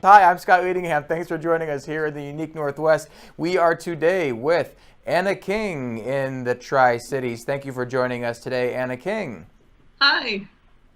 Hi, I'm Scott Leadingham. Thanks for joining us here in the unique Northwest. We are today with Anna King in the Tri-Cities. Thank you for joining us today, Anna King. Hi.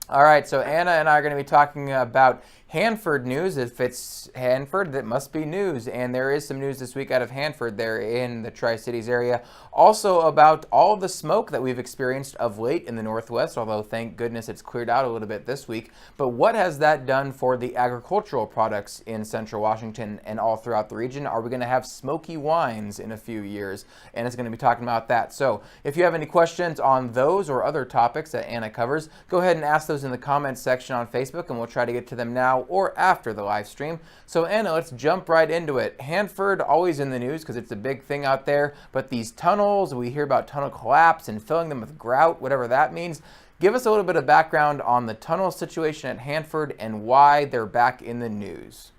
All right, so Anna and I are going to be talking about Hanford news. If it's Hanford, that must be news. And there is some news this week out of Hanford there in the Tri-Cities area. Also about all of the smoke that we've experienced of late in the Northwest, although thank goodness it's cleared out a little bit this week. But what has that done for the agricultural products in Central Washington and all throughout the region? Are we going to have smoky wines in a few years? And it's going to be talking about that. So if you have any questions on those or other topics that Anna covers, go ahead and ask those in the comments section on Facebook, and we'll try to get to them now or after the live stream. So Anna, let's jump right into it. Hanford, always in the news because it's a big thing out there, but these tunnels, we hear about tunnel collapse and filling them with grout, whatever that means. Give us a little bit of background on the tunnel situation at Hanford and why they're back in the news.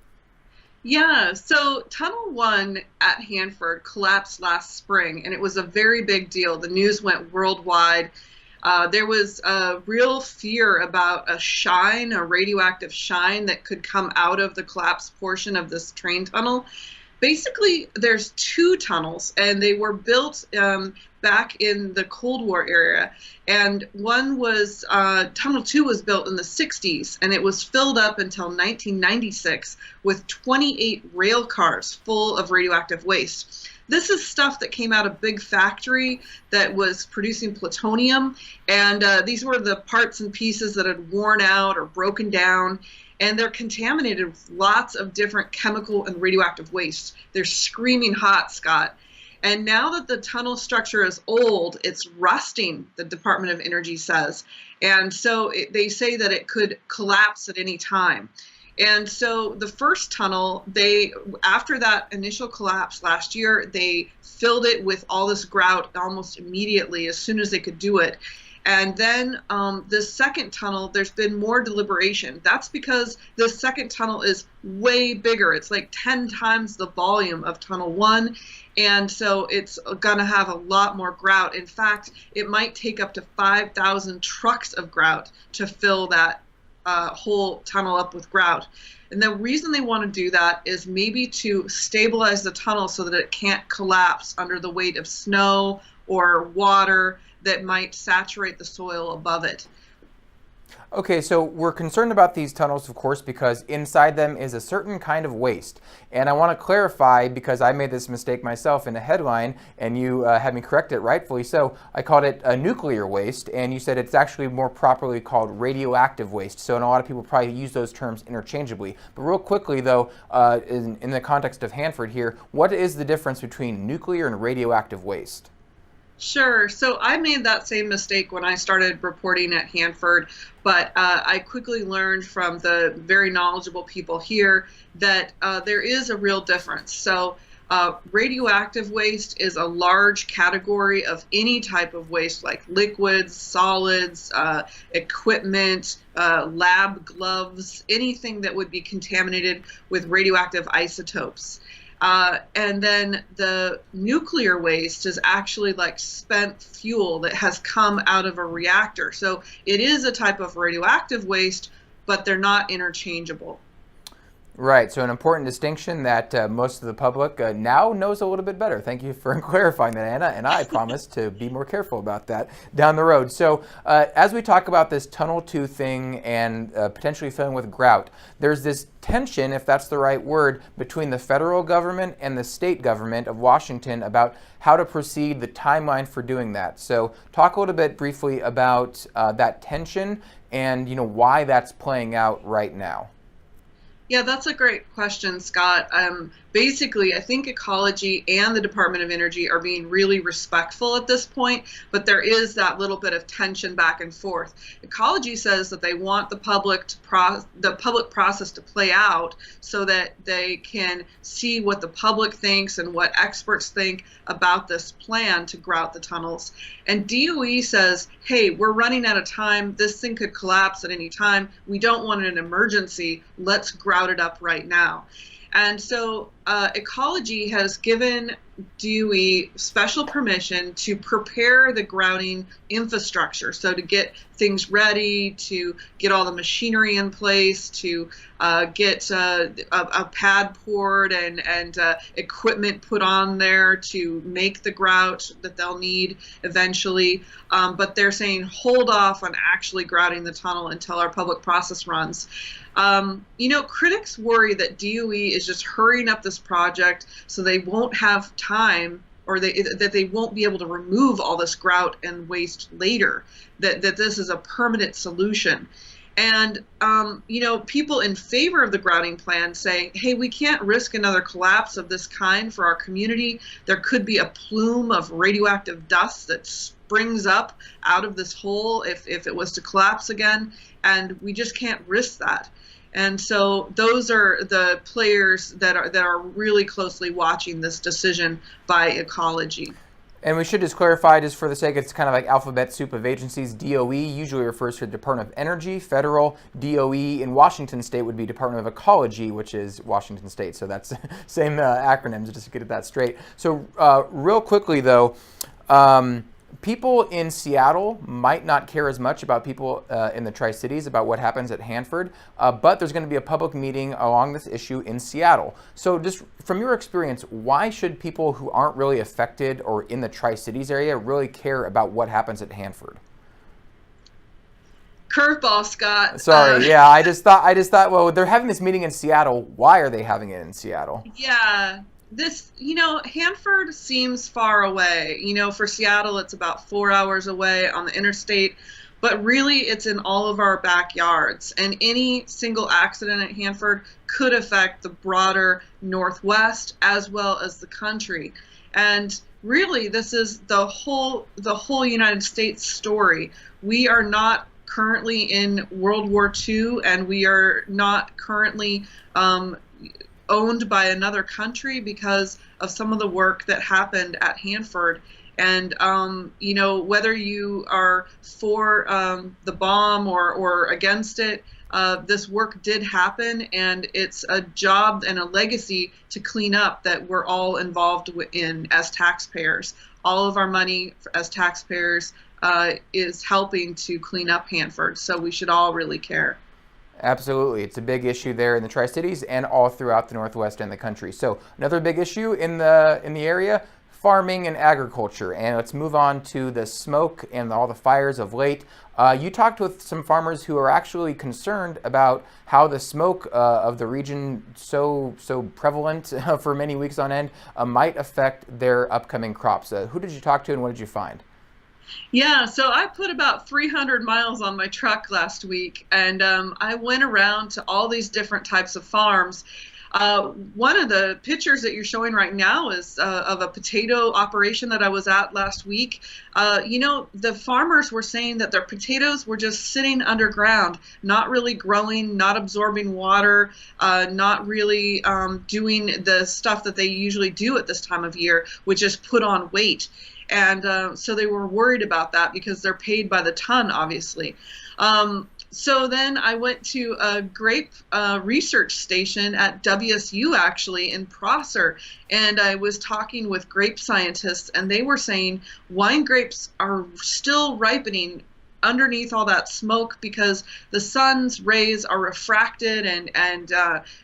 Yeah, so Tunnel 1 at Hanford collapsed last spring, and it was a very big deal. The news went worldwide. There was a real fear about a radioactive shine that could come out of the collapsed portion of this train tunnel. Basically, there's two tunnels, and they were built back in the Cold War era. And one was, Tunnel 2 was built in the 60s, and it was filled up until 1996 with 28 rail cars full of radioactive waste. This is stuff that came out of a big factory that was producing plutonium, and these were the parts and pieces that had worn out or broken down, and they're contaminated with lots of different chemical and radioactive waste. They're screaming hot, Scott. And now that the tunnel structure is old, it's rusting, the Department of Energy says. And so they say that it could collapse at any time. And so the first tunnel, after that initial collapse last year, they filled it with all this grout almost immediately as soon as they could do it. And then the second tunnel, there's been more deliberation. That's because the second tunnel is way bigger. It's like 10 times the volume of Tunnel 1. And so it's going to have a lot more grout. In fact, it might take up to 5,000 trucks of grout to fill that whole tunnel up with grout. And the reason they want to do that is maybe to stabilize the tunnel so that it can't collapse under the weight of snow or water that might saturate the soil above it. Okay, so we're concerned about these tunnels, of course, because inside them is a certain kind of waste. And I want to clarify, because I made this mistake myself in a headline, and you had me correct it, rightfully so. I called it a nuclear waste, and you said it's actually more properly called radioactive waste. So and a lot of people probably use those terms interchangeably. But real quickly, though, in the context of Hanford here, what is the difference between nuclear and radioactive waste? Sure. So I made that same mistake when I started reporting at Hanford, but I quickly learned from the very knowledgeable people here that there is a real difference. So radioactive waste is a large category of any type of waste, like liquids, solids, equipment, lab gloves, anything that would be contaminated with radioactive isotopes. And then the nuclear waste is actually like spent fuel that has come out of a reactor. So it is a type of radioactive waste, but they're not interchangeable. Right, so an important distinction that most of the public now knows a little bit better. Thank you for clarifying that, Anna, and I promise to be more careful about that down the road. So as we talk about this Tunnel 2 thing and potentially filling with grout, there's this tension, if that's the right word, between the federal government and the state government of Washington about how to proceed, the timeline for doing that. So talk a little bit briefly about that tension and why that's playing out right now. Yeah, that's a great question, Scott. Basically, I think Ecology and the Department of Energy are being really respectful at this point, but there is that little bit of tension back and forth. Ecology says that they want the public process to play out so that they can see what the public thinks and what experts think about this plan to grout the tunnels. And DOE says, hey, we're running out of time. This thing could collapse at any time. We don't want an emergency. Let's grout it up right now. And so Ecology has given DOE special permission to prepare the grouting infrastructure. So to get things ready, to get all the machinery in place, to get a pad poured and equipment put on there to make the grout that they'll need eventually. But they're saying hold off on actually grouting the tunnel until our public process runs. Critics worry that DOE is just hurrying up this project so they won't have time, or that they won't be able to remove all this grout and waste later, that this is a permanent solution. And, people in favor of the grouting plan say, hey, we can't risk another collapse of this kind for our community. There could be a plume of radioactive dust that springs up out of this hole if it was to collapse again, and we just can't risk that. And so those are the players that are really closely watching this decision by Ecology. And we should just clarify, just for the sake, it's kind of like alphabet soup of agencies. DOE usually refers to the Department of Energy. Federal DOE in Washington State would be Department of Ecology, which is Washington State. So that's same acronyms, just to get that straight. So real quickly, though, people in Seattle might not care as much about people in the Tri-Cities about what happens at Hanford, but there's going to be a public meeting along this issue in Seattle. So just from your experience, why should people who aren't really affected or in the Tri-Cities area really care about what happens at Hanford? Curveball, Scott. Sorry, yeah, I just thought, well, they're having this meeting in Seattle. Why are they having it in Seattle? Yeah. Hanford seems far away. For Seattle, it's about 4 hours away on the interstate, but really it's in all of our backyards. And any single accident at Hanford could affect the broader Northwest as well as the country. And really, this is the whole United States story. We are not currently in World War II, and we are not currently owned by another country because of some of the work that happened at Hanford. And, whether you are for the bomb or against it, this work did happen, and it's a job and a legacy to clean up that we're all involved in as taxpayers. All of our money as taxpayers is helping to clean up Hanford, so we should all really care. Absolutely. It's a big issue there in the Tri-Cities and all throughout the Northwest and the country. So another big issue in the area, farming and agriculture. And let's move on to the smoke and all the fires of late. You talked with some farmers who are actually concerned about how the smoke of the region, so prevalent for many weeks on end, might affect their upcoming crops. Who did you talk to and what did you find? Yeah, so I put about 300 miles on my truck last week, and I went around to all these different types of farms. One of the pictures that you're showing right now is of a potato operation that I was at last week. The farmers were saying that their potatoes were just sitting underground, not really growing, not absorbing water, not really doing the stuff that they usually do at this time of year, which is put on weight. And so they were worried about that because they're paid by the ton, obviously. So then I went to a grape research station at WSU, actually, in Prosser, and I was talking with grape scientists, and they were saying wine grapes are still ripening underneath all that smoke because the sun's rays are refracted and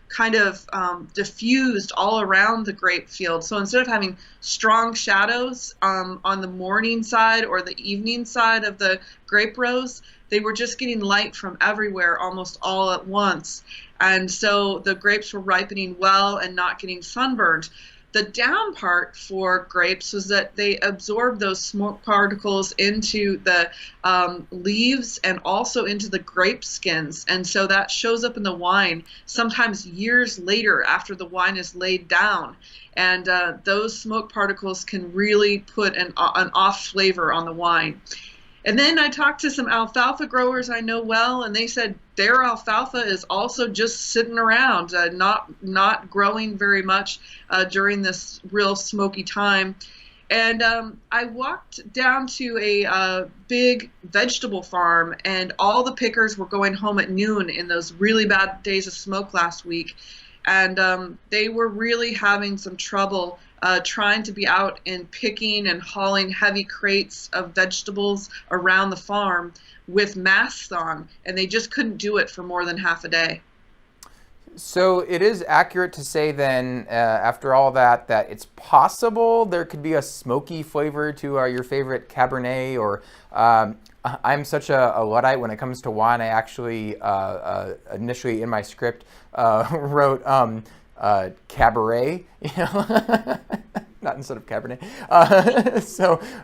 kind of diffused all around the grape field. So instead of having strong shadows on the morning side or the evening side of the grape rows, they were just getting light from everywhere almost all at once. And so the grapes were ripening well and not getting sunburned. The down part for grapes was that they absorbed those smoke particles into the leaves and also into the grape skins. And so that shows up in the wine sometimes years later after the wine is laid down. And those smoke particles can really put an off flavor on the wine. And then I talked to some alfalfa growers I know well, and they said their alfalfa is also just sitting around, not growing very much during this real smoky time. And I walked down to a big vegetable farm, and all the pickers were going home at noon in those really bad days of smoke last week. and they were really having some trouble trying to be out and picking and hauling heavy crates of vegetables around the farm with masks on, and they just couldn't do it for more than half a day. So it is accurate to say then, after all that, that it's possible there could be a smoky flavor to your favorite Cabernet, or I'm such a Luddite when it comes to wine. I actually initially in my script wrote cabaret, not instead of Cabernet.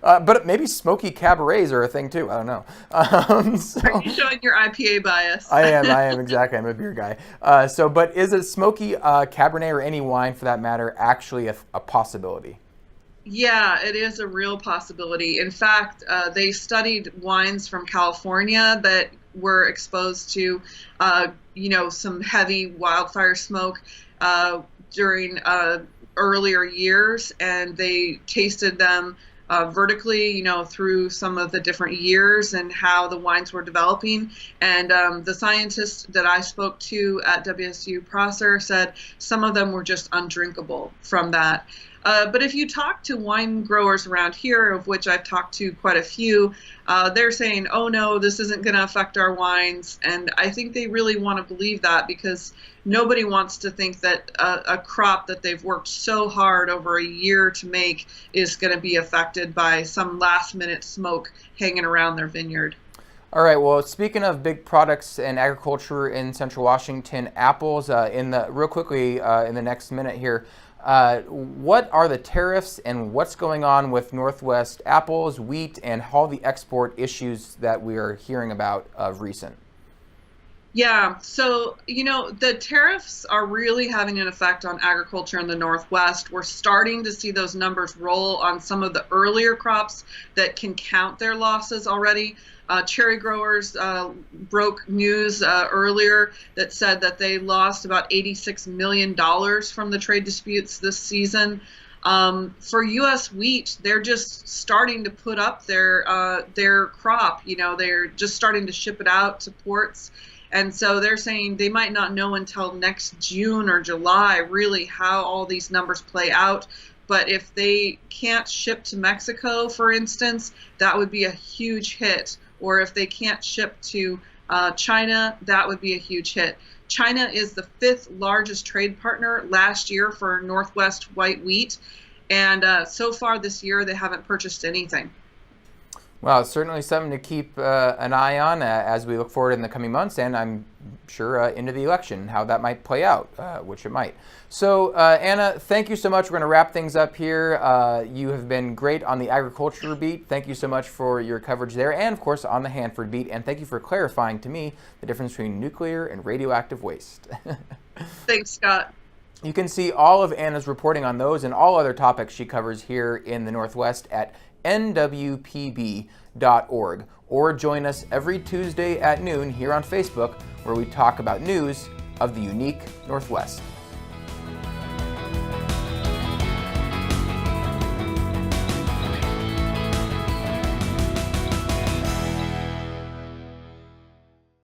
But maybe smoky cabarets are a thing too. I don't know. Are you showing your IPA bias? I am exactly. I'm a beer guy. But is a smoky Cabernet, or any wine for that matter, actually a possibility? Yeah, it is a real possibility. In fact, they studied wines from California that were exposed to, some heavy wildfire smoke during earlier years, and they tasted them vertically, through some of the different years and how the wines were developing. And the scientists that I spoke to at WSU Prosser said some of them were just undrinkable from that. But if you talk to wine growers around here, of which I've talked to quite a few, they're saying, oh no, this isn't going to affect our wines. And I think they really want to believe that, because nobody wants to think that a crop that they've worked so hard over a year to make is going to be affected by some last minute smoke hanging around their vineyard. All right. Well, speaking of big products in agriculture in Central Washington, apples. Real quickly in the next minute here, what are the tariffs and what's going on with Northwest apples, wheat, and all the export issues that we are hearing about of recent? Yeah, so, the tariffs are really having an effect on agriculture in the Northwest. We're starting to see those numbers roll on some of the earlier crops that can count their losses already. Cherry growers broke news earlier that said that they lost about $86 million from the trade disputes this season. For U.S. wheat, they're just starting to put up their crop. They're just starting to ship it out to ports. And so they're saying they might not know until next June or July really how all these numbers play out. But if they can't ship to Mexico, for instance, that would be a huge hit. Or if they can't ship to China, that would be a huge hit. China is the 5th largest trade partner last year for Northwest white wheat. And so far this year, they haven't purchased anything. Well, it's certainly something to keep an eye on as we look forward in the coming months, and I'm sure into the election, how that might play out, which it might. So, Anna, thank you so much. We're going to wrap things up here. You have been great on the agriculture beat. Thank you so much for your coverage there, and of course on the Hanford beat. And thank you for clarifying to me the difference between nuclear and radioactive waste. Thanks, Scott. You can see all of Anna's reporting on those and all other topics she covers here in the Northwest at nwpb.org, or join us every Tuesday at noon here on Facebook, where we talk about news of the unique Northwest.